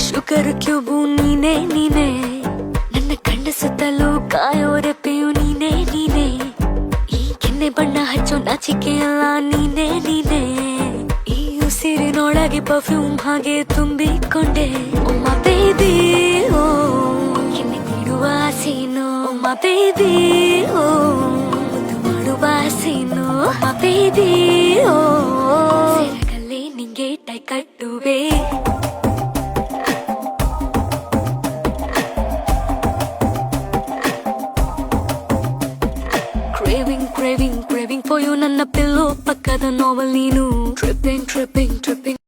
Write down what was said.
Sugar cube ನೀನೇ ನೀನೇ, ನನ್ನ ಕಣ್ಣ ಸುತ್ತಲೂ ಕಾಯೋರೆ ಪೇಯು ನೀನೇ ನೀನೇ, ಈ ಕೆನ್ನೆ ಬಣ್ಣ ಹಚ್ಚೋ ನಾಚಿಕೆ ಅಲ್ಲ ನೀನೇ ನೀನೇ, ಈ ಉಸಿರಿನೊಳಗೆ ಪರ್ಫ್ಯೂಮ್ ಹಾಗೆ ತುಂಬಿಕೊಂಡೆ. ಒಮ್ಮ ಬೇಬಿ ಓ ಕೆನ್ನೆ ನೀಡುವ ಆಸೆನೋ, ಒಮ್ಮ ಬೇಬಿ ಓ ಮುದ್ದು ಮಾಡುವ ಆಸೆನೋ, ಒಮ್ಮ ಬೇಬಿ ಓ ಸೆರಗಲ್ಲೇ ನಿಂಗೆ ಟೈ ಕಟ್ಟುವೆ. Craving for you ನನ್ನ ಪಿಲ್ಲೋ ಪಕ್ಕದ ನೋವಲ್ ನೀನು, ಟ್ರಿಪ್ಪಿಂಗ್